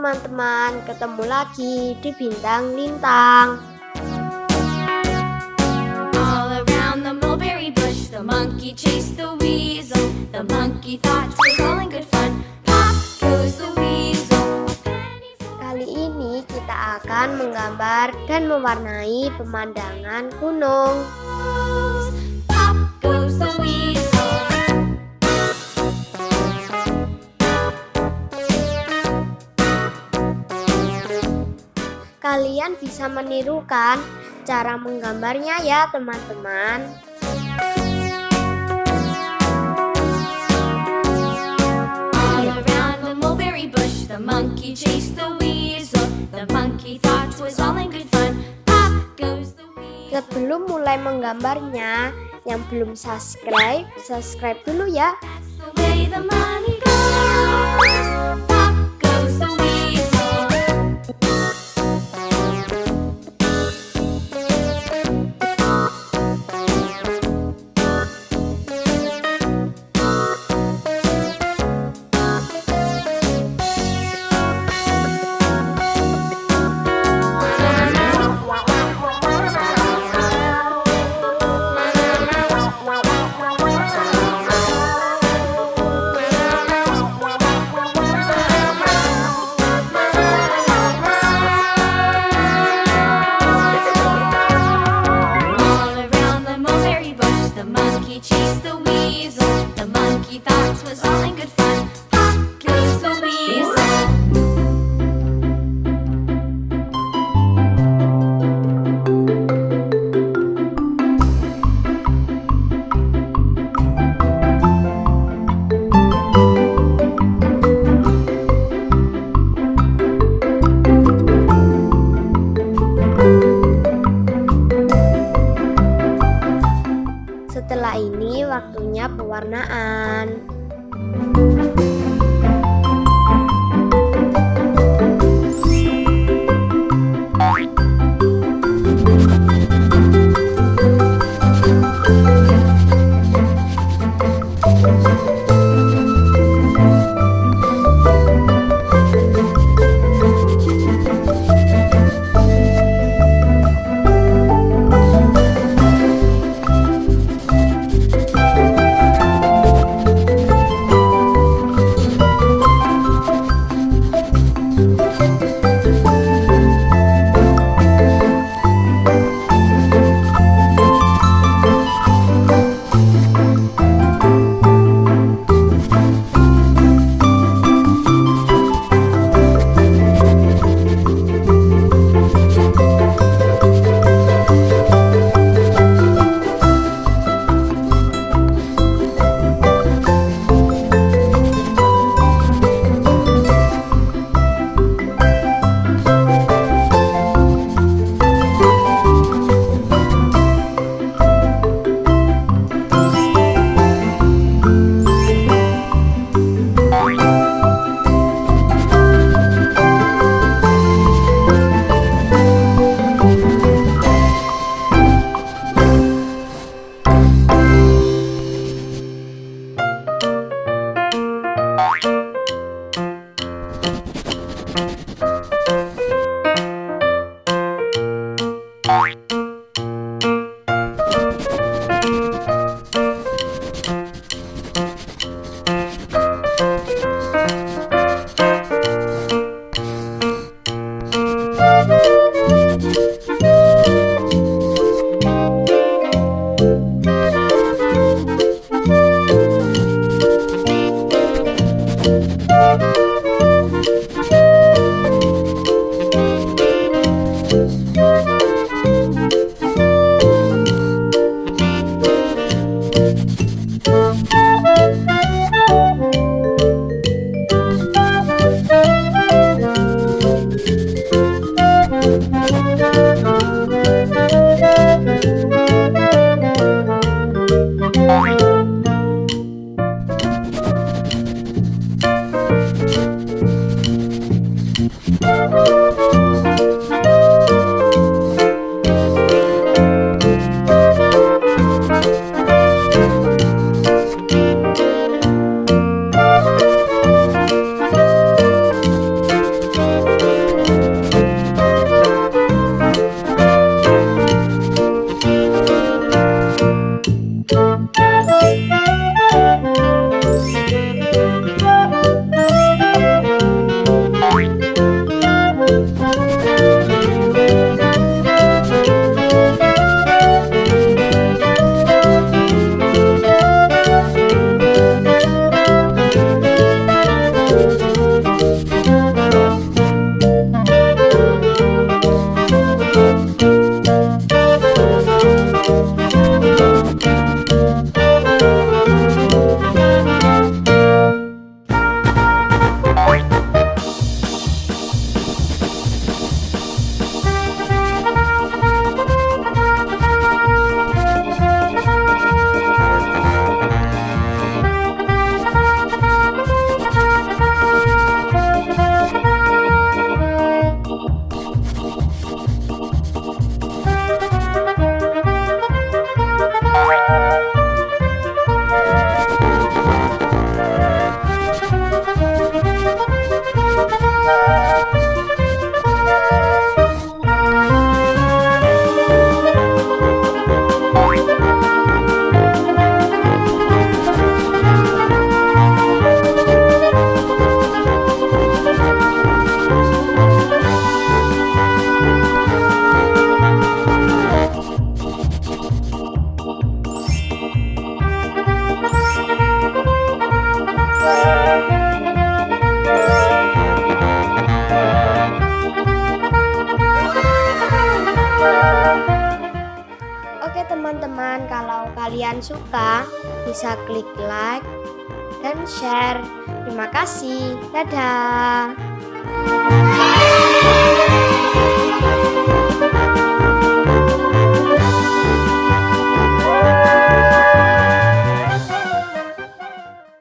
teman-teman, ketemu lagi di Bintang Lintang. All around the mulberry bush, the monkey chased the weasel. The monkey thought it was all in good fun. Pop goes the weasel. Kali ini kita akan menggambar dan mewarnai pemandangan gunung. Pop goes the weasel. Kalian bisa menirukan cara menggambarnya ya teman-teman. All around the mulberry bush, the monkey chased the weasel. The monkey thought it was all in good fun. Pop goes the weasel. Sebelum mulai menggambarnya, yang belum subscribe, subscribe dulu ya. That's the way the money goes. Pop goes the weasel. Setelah ini waktunya pewarnaan. suka, bisa klik like dan share. Terima kasih. Dadah.